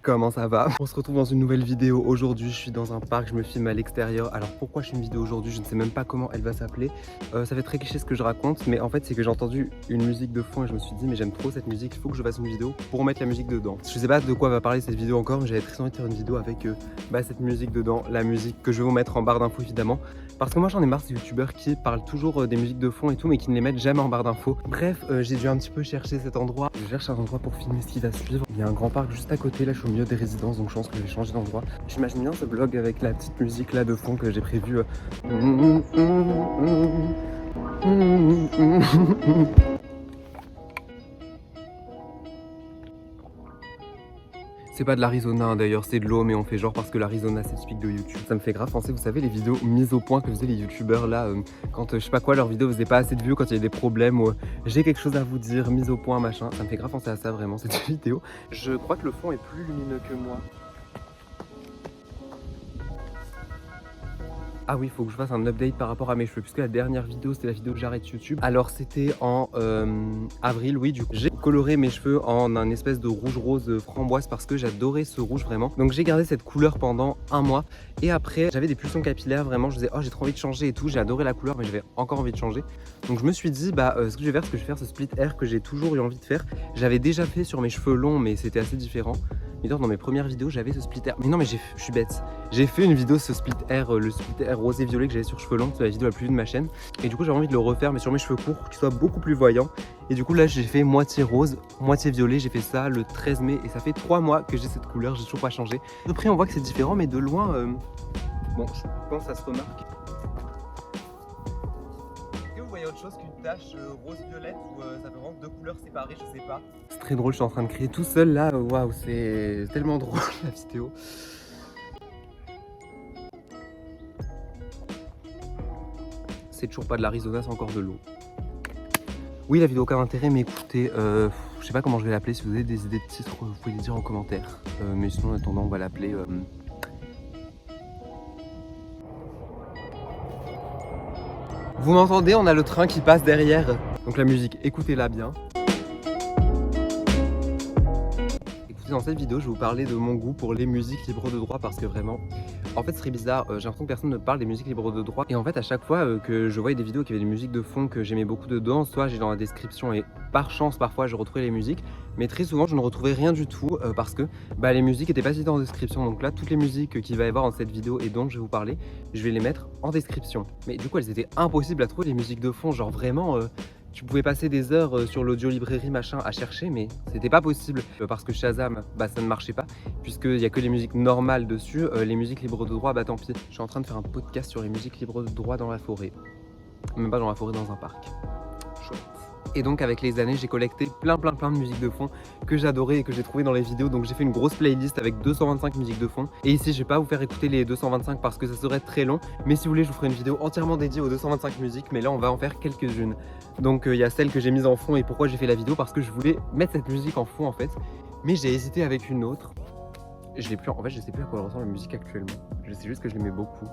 comment ça va? On se retrouve dans une nouvelle vidéo. Aujourd'hui je suis dans un parc, je me filme à l'extérieur. Alors pourquoi je fais une vidéo aujourd'hui? Je ne sais même pas comment elle va s'appeler. Ça fait très cliché ce que je raconte, mais en fait c'est que j'ai entendu une musique de fond et je me suis dit mais j'aime trop cette musique, il faut que je fasse une vidéo pour mettre la musique dedans. Je sais pas de quoi va parler cette vidéo encore, mais j'avais très envie de faire une vidéo avec cette musique dedans, la musique que je vais vous mettre en barre d'infos évidemment. Parce que moi j'en ai marre ces youtubeurs qui parlent toujours des musiques de fond et tout mais qui ne les mettent jamais en barre d'infos. Bref, j'ai dû un petit peu chercher cet endroit. Je cherche un endroit pour filmer ce qui va suivre. Il y a un grand parc juste à côté, là je suis au milieu des résidences donc je pense que je vais changer d'endroit. J'imagine bien ce vlog avec la petite musique là de fond que j'ai prévu. C'est pas de l'Arizona d'ailleurs, c'est de l'eau, mais on fait genre parce que l'Arizona c'est typique de YouTube. Ça me fait grave penser, vous savez, les vidéos mises au point que faisaient les youtubeurs là, quand je sais pas quoi, leurs vidéos faisaient pas assez de vues, quand il y a des problèmes ou j'ai quelque chose à vous dire, mise au point, machin. Ça me fait grave penser à ça vraiment, cette vidéo. Je crois que le fond est plus lumineux que moi. Ah oui, il faut que je fasse un update par rapport à mes cheveux, puisque la dernière vidéo, c'était la vidéo que j'arrête YouTube. Alors c'était en avril, oui, du coup. J'ai coloré mes cheveux en un espèce de rouge rose framboise parce que j'adorais ce rouge vraiment. Donc j'ai gardé cette couleur pendant un mois. Et après, j'avais des pulsions capillaires, vraiment, je disais, oh j'ai trop envie de changer et tout. J'ai adoré la couleur, mais j'avais encore envie de changer. Donc je me suis dit, ce que je vais faire, ce split hair que j'ai toujours eu envie de faire. J'avais déjà fait sur mes cheveux longs, mais c'était assez différent. Mais dans mes premières vidéos, j'avais ce split hair. Mais non, mais je suis bête. J'ai fait une vidéo ce split hair, le split hair rose et violet que j'avais sur cheveux longs. C'est la vidéo la plus vue de ma chaîne. Et du coup, j'avais envie de le refaire, mais sur mes cheveux courts, pour qu'ils soient beaucoup plus voyants. Et du coup, là, j'ai fait moitié rose, moitié violet. J'ai fait ça le 13 mai. Et ça fait 3 mois que j'ai cette couleur. J'ai toujours pas changé. De près, on voit que c'est différent, mais de loin, bon, je pense que ça se remarque. Vous voyez autre chose qu'une tache rose-violette ou ça fait vraiment deux couleurs séparées, je sais pas. C'est très drôle, je suis en train de créer tout seul là, waouh, c'est tellement drôle la vidéo. C'est toujours pas de l'Arizona, c'est encore de l'eau. Oui, la vidéo aucun intérêt, mais écoutez, je sais pas comment je vais l'appeler, si vous avez des idées de titres, vous pouvez les dire en commentaire. Mais sinon, en attendant, on va l'appeler... Vous m'entendez? On a le train qui passe derrière. Donc la musique, écoutez-la bien. Écoutez, dans cette vidéo, je vais vous parler de mon goût pour les musiques libres de droit parce que vraiment, en fait, ce serait bizarre. J'ai l'impression que personne ne parle des musiques libres de droit. Et en fait, à chaque fois que je voyais des vidéos qui avaient des musiques de fond que j'aimais beaucoup dedans, soit j'ai dans la description et par chance, parfois, je retrouvais les musiques. Mais très souvent, je ne retrouvais rien du tout parce que les musiques n'étaient pas citées en description. Donc là, toutes les musiques qu'il va y avoir dans cette vidéo et dont je vais vous parler, je vais les mettre en description. Mais du coup, elles étaient impossibles à trouver, les musiques de fond. Genre vraiment, tu pouvais passer des heures sur l'audio librairie machin à chercher, mais c'était pas possible. Parce que Shazam, ça ne marchait pas, puisqu'il n'y a que les musiques normales dessus. Les musiques libres de droit, tant pis. Je suis en train de faire un podcast sur les musiques libres de droit dans la forêt. Même pas dans la forêt, dans un parc. Chouette. Et donc avec les années, j'ai collecté plein de musiques de fond que j'adorais et que j'ai trouvé dans les vidéos. Donc j'ai fait une grosse playlist avec 225 musiques de fond. Et ici, je vais pas vous faire écouter les 225 parce que ça serait très long. Mais si vous voulez, je vous ferai une vidéo entièrement dédiée aux 225 musiques. Mais là, on va en faire quelques-unes. Donc il y a celle que j'ai mise en fond. Et pourquoi j'ai fait la vidéo? Parce que je voulais mettre cette musique en fond en fait. Mais j'ai hésité avec une autre. Je l'ai plus. En fait, je sais plus à quoi ressemble la musique actuellement. Je sais juste que je l'aimais beaucoup.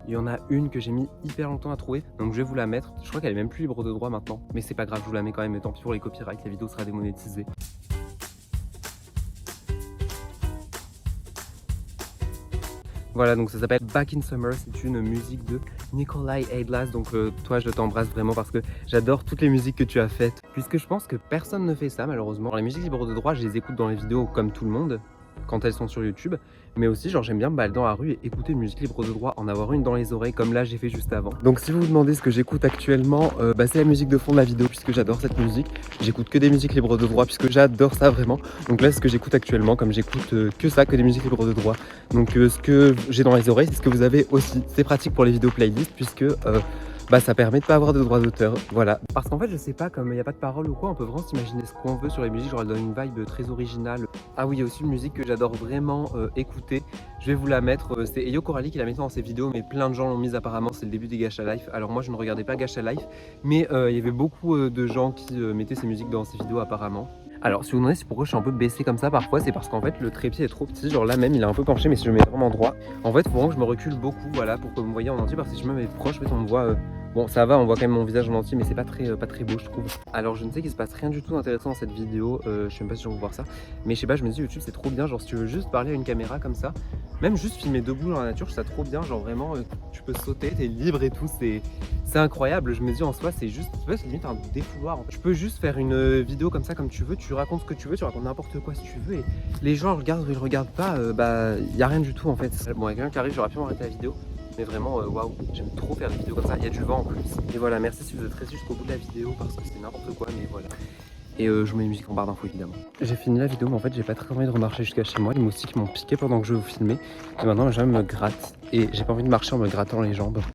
Il y en a une que j'ai mis hyper longtemps à trouver, donc je vais vous la mettre. Je crois qu'elle est même plus libre de droit maintenant, mais c'est pas grave, je vous la mets quand même, mais tant pis pour les copyrights, la vidéo sera démonétisée. Voilà, donc ça s'appelle Back in Summer, c'est une musique de Nikolai Eidlas, donc toi je t'embrasse vraiment parce que j'adore toutes les musiques que tu as faites, puisque je pense que personne ne fait ça malheureusement. Alors, les musiques libres de droit, je les écoute dans les vidéos comme tout le monde, quand elles sont sur YouTube, mais aussi genre j'aime bien me balader dans la rue et écouter une musique libre de droit, en avoir une dans les oreilles comme là j'ai fait juste avant. Donc si vous vous demandez ce que j'écoute actuellement, c'est la musique de fond de la vidéo puisque j'adore cette musique. J'écoute que des musiques libres de droit puisque j'adore ça vraiment. Donc là ce que j'écoute actuellement, comme j'écoute que ça, que des musiques libres de droit. Donc ce que j'ai dans les oreilles, c'est ce que vous avez aussi. C'est pratique pour les vidéos playlist puisque ça permet de pas avoir de droits d'auteur, voilà. Parce qu'en fait, je sais pas, comme il n'y a pas de parole ou quoi, on peut vraiment s'imaginer ce qu'on veut sur les musiques, genre elle donne une vibe très originale. Ah oui, il y a aussi une musique que j'adore vraiment écouter, je vais vous la mettre, c'est Eyo Coralie qui la met dans ses vidéos, mais plein de gens l'ont mise apparemment, c'est le début des Gacha Life. Alors moi, je ne regardais pas Gacha Life, mais il y avait beaucoup de gens qui mettaient ces musiques dans ces vidéos apparemment. Alors si vous vous demandez c'est pourquoi je suis un peu baissé comme ça parfois, c'est parce qu'en fait le trépied est trop petit, genre là même il est un peu penché, mais si je me mets vraiment droit, en fait il faut vraiment que je me recule beaucoup, voilà, pour que vous me voyez en entier, parce que si je me mets proche, en fait on me voit Bon, ça va, on voit quand même mon visage en entier, mais c'est pas très beau, je trouve. Alors, je ne sais qu'il se passe rien du tout d'intéressant dans cette vidéo. Je sais même pas si je vais voir ça. Mais je sais pas, je me dis, YouTube, c'est trop bien. Genre, si tu veux juste parler à une caméra comme ça, même juste filmer debout dans la nature, je trouve ça trop bien. Genre, vraiment, tu peux sauter, t'es libre et tout. C'est incroyable. Je me dis, en soi, c'est juste, tu vois, c'est limite un défouloir. Tu peux juste faire une vidéo comme ça, comme tu veux. Tu racontes ce que tu veux, tu racontes n'importe quoi si tu veux. Et les gens regardent ou ils regardent pas, bah, y a rien du tout en fait. Bon, il y a quelqu'un qui arrive, j'aurais pu m'arrêter la vidéo. Mais vraiment, waouh, j'aime trop faire des vidéos comme ça. Il y a du vent en plus. Et voilà, merci si vous êtes restés jusqu'au bout de la vidéo parce que c'est n'importe quoi, mais voilà. Et je vous mets une musique en barre d'infos évidemment. J'ai fini la vidéo, mais en fait, j'ai pas très envie de remarcher jusqu'à chez moi. Les moustiques m'ont piqué pendant que je vous filmais. Et maintenant, je me gratte. Et j'ai pas envie de marcher en me grattant les jambes.